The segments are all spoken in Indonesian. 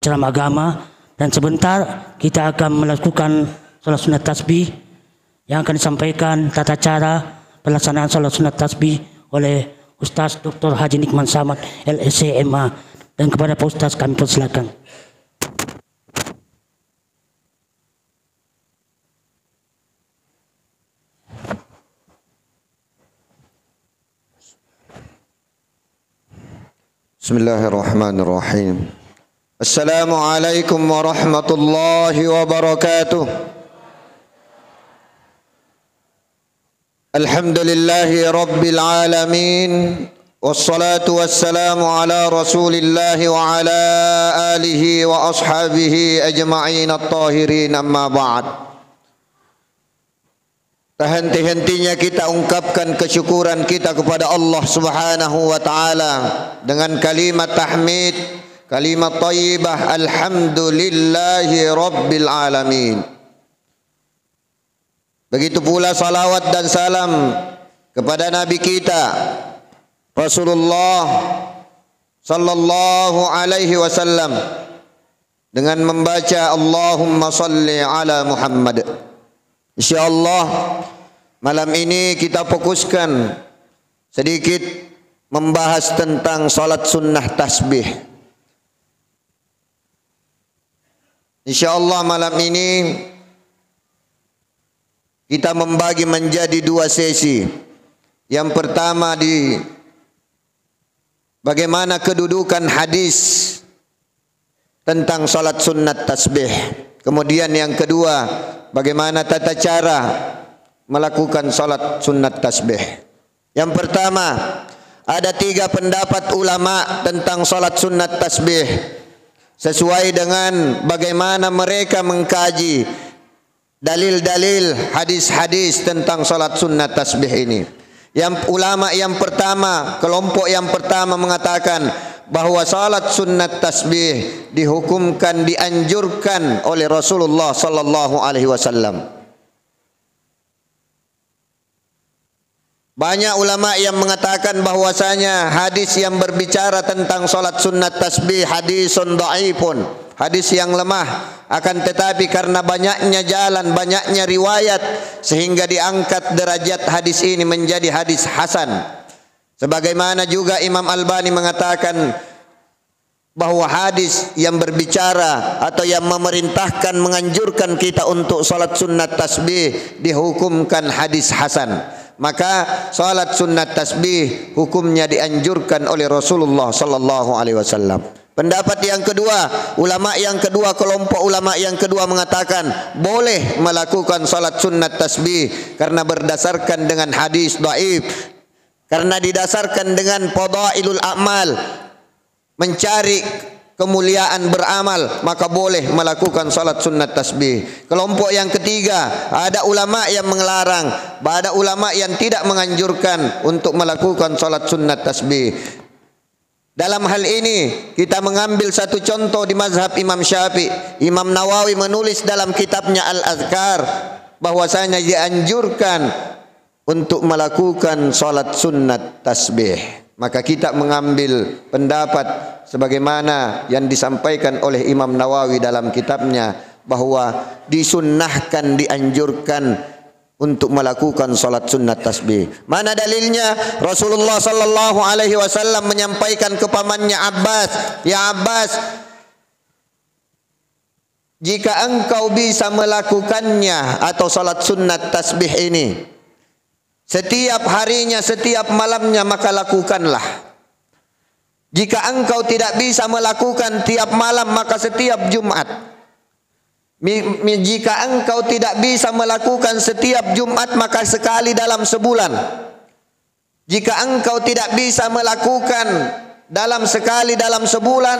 ceramah agama, dan sebentar kita akan melakukan salat sunat tasbih yang akan disampaikan tata cara pelaksanaan salat sunat tasbih oleh Ustaz Dr. Haji Nikman Samad LSC MA. Dan kepada Pak Ustaz kami persilakan. Bismillahirrahmanirrahim. Assalamualaikum warahmatullahi wabarakatuh. Alhamdulillahi rabbil alamin. Wassalatu wassalamu ala rasulillahi wa ala alihi wa ashabihi ajma'in at-tahirin, amma ba'd. Tak henti-hentinya kita ungkapkan kesyukuran kita kepada Allah Subhanahu wa taala dengan kalimat tahmid, kalimat thayyibah, alhamdulillahi rabbil alamin. Begitu pula salawat dan salam kepada nabi kita Rasulullah sallallahu alaihi wasallam dengan membaca Allahumma salli ala Muhammad. InsyaAllah malam ini kita fokuskan sedikit membahas tentang salat sunnah tasbih. InsyaAllah malam ini kita membagi menjadi dua sesi. Yang pertama di bagaimana kedudukan hadis tentang salat sunnat tasbih. Kemudian yang kedua, bagaimana tata cara melakukan salat sunnat tasbih. Yang pertama, ada 3 pendapat ulama tentang salat sunnat tasbih sesuai dengan bagaimana mereka mengkaji dalil-dalil hadis-hadis tentang salat sunnat tasbih ini. Yang ulama yang pertama, kelompok yang pertama mengatakan bahwa salat sunnat tasbih dihukumkan, dianjurkan oleh Rasulullah sallallahu alaihi wasallam. Banyak ulama yang mengatakan bahwasanya hadis yang berbicara tentang salat sunnat tasbih hadisun dhaifun, hadis yang lemah, akan tetapi karena banyaknya jalan, banyaknya riwayat sehingga diangkat derajat hadis ini menjadi hadis hasan. Sebagaimana juga Imam Albani mengatakan bahwa hadis yang berbicara atau yang memerintahkan, menganjurkan kita untuk salat sunnat tasbih dihukumkan hadis hasan. Maka salat sunnat tasbih hukumnya dianjurkan oleh Rasulullah sallallahu alaihi wasallam. Pendapat yang kedua, ulama yang kedua, kelompok ulama yang kedua mengatakan boleh melakukan salat sunnat tasbih karena berdasarkan dengan hadis dhaif. Karena didasarkan dengan fadailul a'mal, mencari kemuliaan beramal, maka boleh melakukan salat sunnat tasbih. Kelompok yang ketiga, ada ulama yang melarang, ada ulama yang tidak menganjurkan untuk melakukan salat sunnat tasbih. Dalam hal ini kita mengambil satu contoh di mazhab Imam Syafi'i. Imam Nawawi menulis dalam kitabnya Al-Azkar bahwasanya dianjurkan untuk melakukan salat sunnat tasbih. Maka kita mengambil pendapat sebagaimana yang disampaikan oleh Imam Nawawi dalam kitabnya bahwa disunnahkan, dianjurkan untuk melakukan salat sunnat tasbih. Mana dalilnya? Rasulullah sallallahu alaihi wasallam menyampaikan ke pamannya Abbas, "Ya Abbas, jika engkau bisa melakukannya atau salat sunnat tasbih ini setiap harinya, setiap malamnya, maka lakukanlah. Jika engkau tidak bisa melakukan tiap malam, maka setiap Jumat. Jika engkau tidak bisa melakukan setiap Jumat, maka sekali dalam sebulan. Jika engkau tidak bisa melakukan sekali dalam sebulan,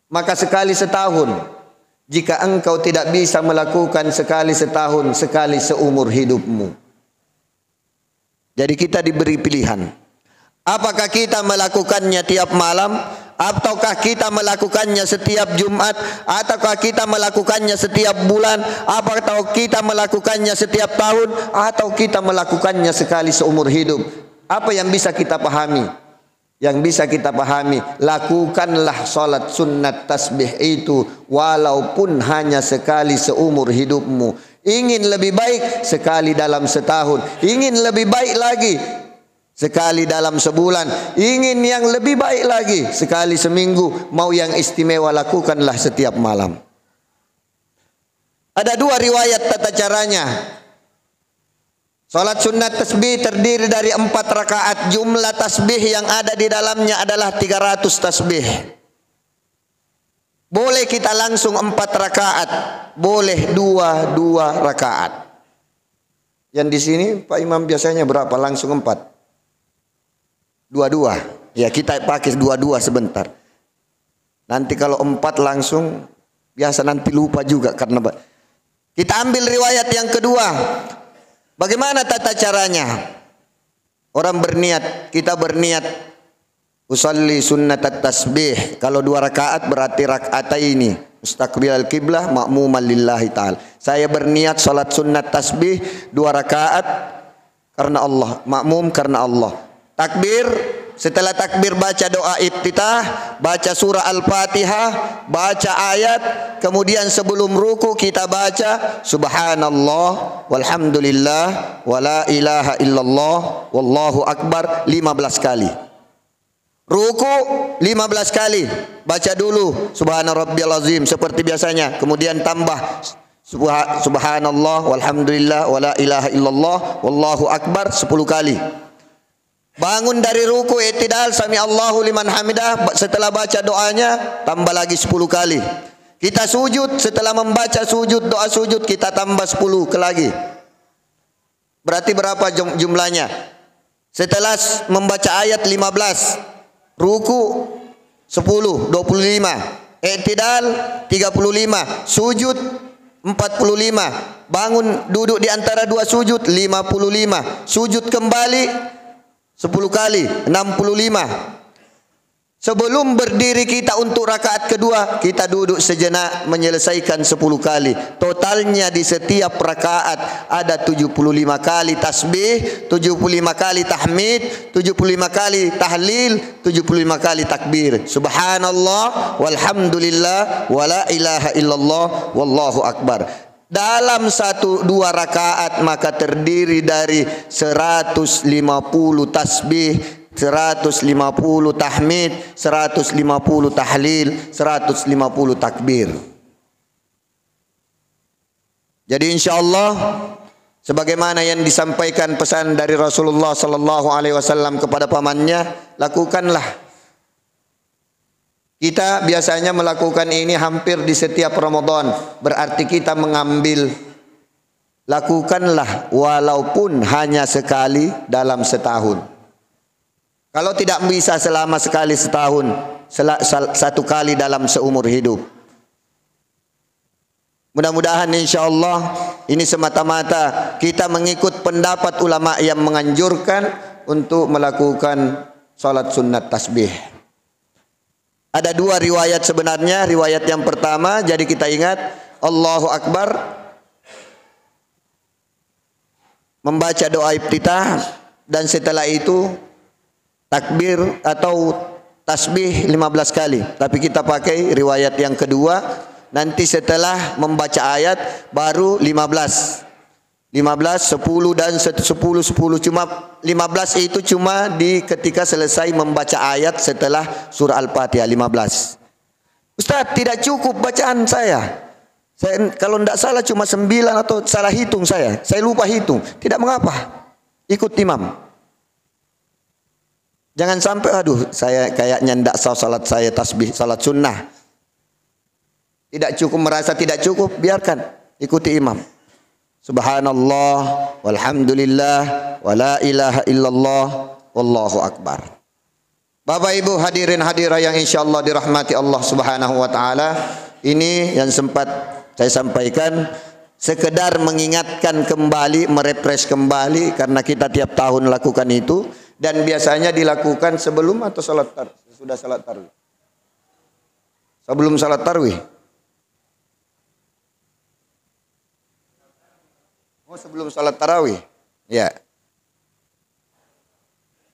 maka sekali setahun. Jika engkau tidak bisa melakukan sekali setahun, sekali seumur hidupmu." Jadi kita diberi pilihan. Apakah kita melakukannya tiap malam, ataukah kita melakukannya setiap Jumat, ataukah kita melakukannya setiap bulan, apakah kita melakukannya setiap tahun, atau kita melakukannya sekali seumur hidup. Apa yang bisa kita pahami? yang bisa kita pahami, lakukanlah salat sunnat tasbih itu walaupun hanya sekali seumur hidupmu. Ingin lebih baik sekali dalam setahun, ingin lebih baik lagi sekali dalam sebulan, ingin yang lebih baik lagi sekali seminggu, mau yang istimewa lakukanlah setiap malam. Ada dua riwayat tata caranya. Salat sunnat tasbih terdiri dari 4 rakaat. Jumlah tasbih yang ada di dalamnya adalah 300 tasbih. Boleh kita langsung 4 rakaat, boleh 2 rakaat. Yang di sini Pak Imam biasanya berapa? Langsung 4. 2. Ya, kita pakai 2 sebentar. Nanti kalau 4 langsung biasa nanti lupa juga karena kita ambil riwayat yang kedua. Bagaimana tata caranya? Orang berniat, kita berniat usalli sunnat tasbih. Kalau 2 rakaat berarti rakaataini mustaqbilal qiblah ma'muman lillahi ta'ala. Saya berniat salat sunnat tasbih 2 rakaat karena Allah, makmum karena Allah. Takbir, setelah takbir baca doa iftitah, baca surah Al-Fatihah, baca ayat, kemudian sebelum ruku kita baca subhanallah walhamdulillah wala ilaha illallah wallahu akbar 15 kali. Ruku 15 kali, baca dulu subhana rabbiyal azim seperti biasanya, kemudian tambah subhanallah walhamdulillah wala ilaha illallah wallahu akbar 10 kali. Bangun dari ruku i'tidal sami Allahu liman hamidah, setelah baca doanya tambah lagi 10 kali. Kita sujud, setelah membaca sujud doa sujud kita tambah 10 lagi. Berarti berapa jumlahnya? Setelah membaca ayat 15, ruku 10, 25, i'tidal 35, sujud 45, bangun duduk di antara 2 sujud 55, sujud kembali 10 kali, 65. Sebelum berdiri kita untuk rakaat kedua, kita duduk sejenak menyelesaikan 10 kali. Totalnya di setiap rakaat ada 75 kali tasbih, 75 kali tahmid, 75 kali tahlil, 75 kali takbir. Subhanallah walhamdulillah wala ilaha illallah wallahu akbar. Dalam 1-2 rakaat maka terdiri dari 150 tasbih, 150 tahmid, 150 tahlil, 150 takbir. Jadi insyaallah sebagaimana yang disampaikan pesan dari Rasulullah sallallahu alaihi wasallam kepada pamannya, lakukanlah. Kita biasanya melakukan ini hampir di setiap Ramadan. Berarti kita mengambil, lakukanlah walaupun hanya sekali dalam setahun. Kalau tidak bisa selama sekali setahun, 1 kali dalam seumur hidup. Mudah-mudahan insyaallah ini semata-mata kita mengikut pendapat ulama yang menganjurkan untuk melakukan salat sunnat tasbih. Ada 2 riwayat sebenarnya. Riwayat yang pertama, jadi kita ingat Allahu Akbar, membaca doa iftitah, dan setelah itu takbir atau tasbih 15 kali. Tapi kita pakai riwayat yang kedua, nanti setelah membaca ayat baru 15, 10 dan 10. Cuma 15 itu cuma di ketika selesai membaca ayat setelah surah Al-Fatihah 15. Ustaz, tidak cukup bacaan saya. Kalau tidak salah cuma 9 atau salah hitung saya lupa hitung. Tidak mengapa, ikut imam. Jangan sampai aduh saya kayaknya tidak sah salat saya tasbih, salat sunnah. Tidak cukup, merasa tidak cukup, biarkan, ikuti imam. Subhanallah walhamdulillah wala ilaha illallah wallahu akbar. Bapak Ibu hadirin hadirah yang insyaallah dirahmati Allah Subhanahu wa taala, ini yang sempat saya sampaikan sekedar mengingatkan kembali, merefresh kembali, karena kita tiap tahun lakukan itu dan biasanya dilakukan sebelum atau salat tarawih. Sudah salat tarawih. Sebelum salat tarawih. Oh, sebelum salat tarawih. Ya.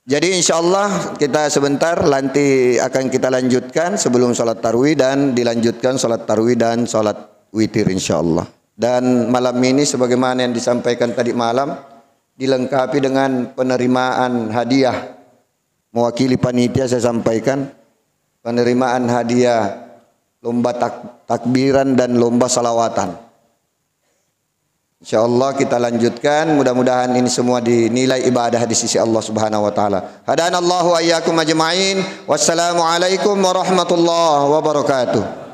Jadi insyaallah kita sebentar nanti akan kita lanjutkan sebelum sholat tarawih dan dilanjutkan sholat tarawih dan sholat witir insyaallah. Dan malam ini sebagaimana yang disampaikan tadi malam dilengkapi dengan penerimaan hadiah. Mewakili panitia saya sampaikan penerimaan hadiah lomba takbiran dan lomba salawatan. InsyaAllah kita lanjutkan. Mudah-mudahan ini semua dinilai ibadah di sisi Allah Subhanahu wa taala. Hadanallahu wa iyyakum ajma'in. Wassalamualaikum warahmatullahi wabarakatuh.